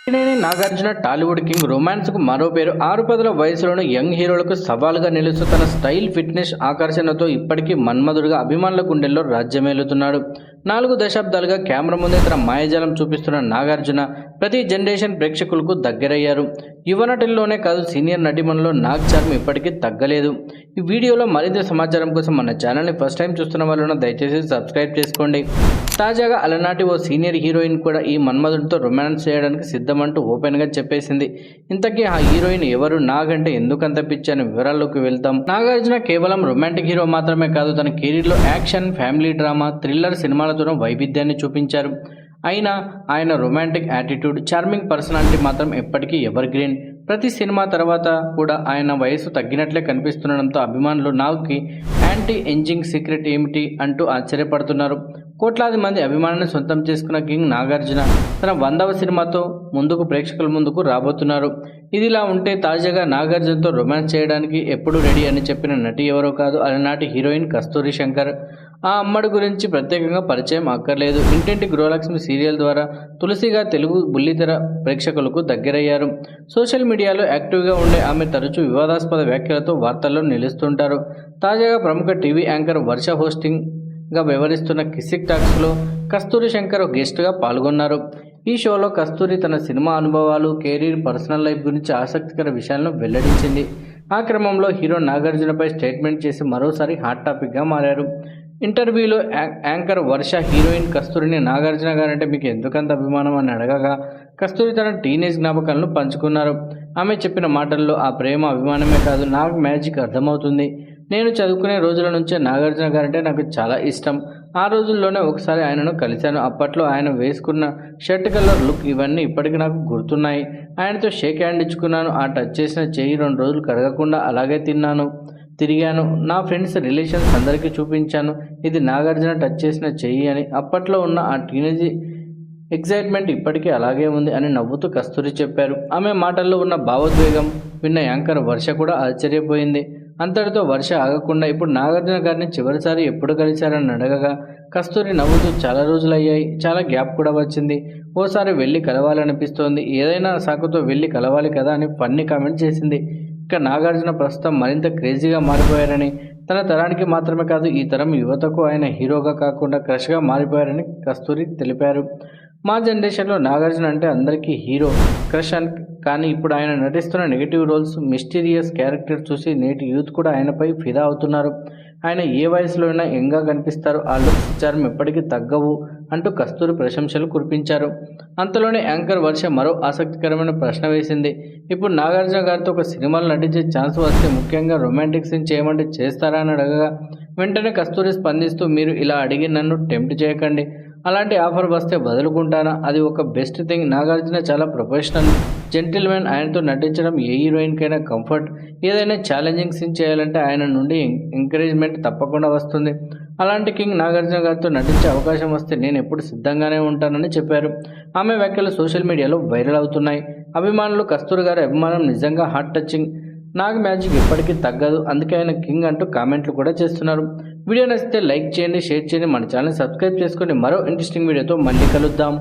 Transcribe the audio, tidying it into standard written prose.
Akkineni Nagarjuna Tollywood king. రొమాన్స్కు మరో పేరు. 6 వయసులోని young హీరోలకు సవాలుగా నిలుస్తూ తన స్టైల్, ఫిట్నెస్, ఆకర్షణతో ఇప్పటికీ మన్మధుడిగా అభిమానుల గుండెల్లో రాజ్యమేలుతున్నాడు. 4 దశాబ్దాలుగా కెమెరా ముందే తన మాయాజాలం చూపిస్తున్న నాగార్జున ప్రతి జనరేషన్ ప్రేక్షకులకు దగ్గరయ్యారు. యువ నటుల్లోనే కాదు, సీనియర్ నటీమణుల్లో నాగ్ చార్మ్ ఇప్పటికీ తగ్గలేదు. ఈ వీడియోలో మరింత సమాచారం కోసం మన ఛానల్ని ఫస్ట్ టైం చూస్తున్న వాళ్ళు దయచేసి సబ్స్క్రైబ్ చేసుకోండి. తాజాగా అలనాటి ఓ సీనియర్ హీరోయిన్ కూడా ఈ మన్మధుడితో రొమాన్స్ చేయడానికి సిద్ధమంటూ ఓపెన్గా చెప్పేసింది. ఇంతకీ ఆ హీరోయిన్ ఎవరు, నాగ్ అంటే ఎందుకంత పిచ్చి అనే వివరాల్లోకి వెళ్తాం. నాగార్జున కేవలం రొమాంటిక్ హీరో మాత్రమే కాదు, తన కెరీర్లో యాక్షన్, ఫ్యామిలీ డ్రామా, థ్రిల్లర్ సినిమాలతోనూ వైవిధ్యాన్ని చూపించారు. అయినా ఆయన రొమాంటిక్ యాటిట్యూడ్, చార్మింగ్ పర్సనాలిటీ మాత్రం ఎప్పటికీ ఎవర్ గ్రీన్. ప్రతి సినిమా తర్వాత కూడా ఆయన వయసు తగ్గినట్లే కనిపిస్తుండడంతో అభిమానులు నాగ్కి యాంటీ ఏజింగ్ సీక్రెట్ ఏమిటి అంటూ ఆశ్చర్యపడుతున్నారు. కోట్లాది మంది అభిమానాన్ని సొంతం చేసుకున్న కింగ్ నాగార్జున తన 100వ సినిమాతో ముందుకు ప్రేక్షకుల ముందుకు రాబోతున్నారు. ఇదిలా ఉంటే తాజాగా నాగార్జునతో రొమాన్స్ చేయడానికి ఎప్పుడు రెడీ అని చెప్పిన నటి ఎవరో కాదు, అలనాటి హీరోయిన్ కస్తూరి శంకర్. ఆ అమ్మడి గురించి ప్రత్యేకంగా పరిచయం అక్కర్లేదు. ఇంటింటి గృహలక్ష్మి సీరియల్ ద్వారా తులసిగా తెలుగు బుల్లితెర ప్రేక్షకులకు దగ్గరయ్యారు. సోషల్ మీడియాలో యాక్టివ్గా ఉండే ఆమె తరచూ వివాదాస్పద వ్యాఖ్యలతో వార్తల్లో నిలుస్తుంటారు. తాజాగా ప్రముఖ టీవీ యాంకర్ వర్ష హోస్టింగ్గా వ్యవహరిస్తున్న కిసిక్ టాక్స్లో కస్తూరి శంకర్ గెస్ట్గా పాల్గొన్నారు. ఈ షోలో కస్తూరి తన సినిమా అనుభవాలు, కెరీర్, పర్సనల్ లైఫ్ గురించి ఆసక్తికర విషయాలను వెల్లడించింది. ఆ క్రమంలో హీరో నాగార్జునపై స్టేట్మెంట్ చేసి మరోసారి హాట్ టాపిక్గా మారారు. ఇంటర్వ్యూలో యాంకర్ వర్ష హీరోయిన్ కస్తూరిని నాగార్జున గారంటే మీకు ఎందుకంత అభిమానం అని అడగగా కస్తూరి తన టీనేజ్ జ్ఞాపకాలను పంచుకున్నారు. ఆమె చెప్పిన మాటల్లో ఆ ప్రేమ, అభిమానమే కాదు, నాకు మ్యాజిక్ అర్థమవుతుంది. నేను చదువుకునే రోజుల నుంచే నాగార్జున గారంటే నాకు చాలా ఇష్టం. ఆ రోజుల్లోనే ఒకసారి ఆయనను కలిశాను. అప్పట్లో ఆయన వేసుకున్న షర్ట్ కలర్ లుక్, ఇవన్నీ ఇప్పటికీ నాకు గుర్తున్నాయి. ఆయనతో షేక్ హ్యాండ్ ఇచ్చుకున్నాను. ఆ టచ్ చేసిన చెయ్యి 2 రోజులు కరగకుండా అలాగే తిరిగాను. నా ఫ్రెండ్స్, రిలేషన్స్ అందరికీ చూపించాను, ఇది నాగార్జున టచ్ చేసిన చెయ్యి అని. అప్పట్లో ఉన్న ఆ టీనేజ్ ఎగ్జైట్మెంట్ ఇప్పటికీ అలాగే ఉంది అని నవ్వుతూ కస్తూరి చెప్పారు. ఆమె మాటల్లో ఉన్న భావోద్వేగం విన్న యాంకర్ వర్ష కూడా ఆశ్చర్యపోయింది. అంతటితో వర్ష ఆగకుండా ఇప్పుడు నాగార్జున గారిని చివరిసారి ఎప్పుడు కలిశారని అడగగా కస్తూరి నవ్వుతూ చాలా రోజులయ్యాయి, చాలా గ్యాప్ కూడా వచ్చింది, ఓసారి వెళ్ళి కలవాలనిపిస్తోంది, ఏదైనా సాకుతో వెళ్ళి కలవాలి కదా అని ఫన్నీ కామెంట్ చేసింది. ఇక నాగార్జున ప్రస్తుతం మరింత క్రేజీగా మారిపోయారని, తన తరానికి మాత్రమే కాదు ఈ తరం యువతకు ఆయన హీరోగా కాకుండా క్రష్గా మారిపోయారని కస్తూరి తెలిపారు. మా జనరేషన్లో నాగార్జున అంటే అందరికీ హీరో, క్రష్ అని. కానీ ఇప్పుడు ఆయన నటిస్తున్న నెగిటివ్ రోల్స్, మిస్టీరియస్ క్యారెక్టర్ చూసి నేటి యూత్ కూడా ఆయనపై ఫిదా అవుతున్నారు. ఆయన ఏ వయసులో అయినా యంగ్గా కనిపిస్తారు, ఆ లుక్స్, చార్మ్ ఎప్పటికీ తగ్గవు అంటూ కస్తూరి ప్రశంసలు కురిపించారు. అంతలోనే యాంకర్ వర్ష మరో ఆసక్తికరమైన ప్రశ్న వేసింది. ఇప్పుడు నాగార్జున గారితో ఒక సినిమాలో నటించే ఛాన్స్ వస్తే, ముఖ్యంగా రొమాంటిక్ సీన్ చేయమంటే చేస్తారా అని అడగగా వెంటనే కస్తూరి స్పందిస్తూ, మీరు ఇలా అడిగి నన్ను టెంప్ట్ చేయకండి, అలాంటి ఆఫర్ వస్తే వదులుకుంటానా, అది ఒక బెస్ట్ థింగ్. నాగార్జున చాలా ప్రొఫెషనల్ జెంటిల్మెన్, ఆయనతో నటించడం ఏ హీరోయిన్కైనా కంఫర్ట్. ఏదైనా ఛాలెంజింగ్ సీన్ చేయాలంటే ఆయన నుండి ఎంకరేజ్మెంట్ తప్పకుండా వస్తుంది. అలాంటి కింగ్ నాగార్జున గారితో నటించే అవకాశం వస్తే నేను ఎప్పుడు సిద్ధంగానే ఉంటానని చెప్పారు. ఆమె వ్యాఖ్యలు సోషల్ మీడియాలో వైరల్ అవుతున్నాయి. అభిమానులు కస్తూరి గారి అభిమానం నిజంగా హార్ట్ టచింగ్, నాగ్ మ్యాజిక్ ఎప్పటికీ తగ్గదు, అందుకే ఆయన కింగ్ అంటూ కామెంట్లు కూడా చేస్తున్నారు. వీడియో నచ్చితే లైక్ చేయండి, షేర్ చేయండి, మన ఛానల్ సబ్స్క్రైబ్ చేసుకొని మరో ఇంట్రెస్టింగ్ వీడియోతో మళ్ళీ కలుద్దాం.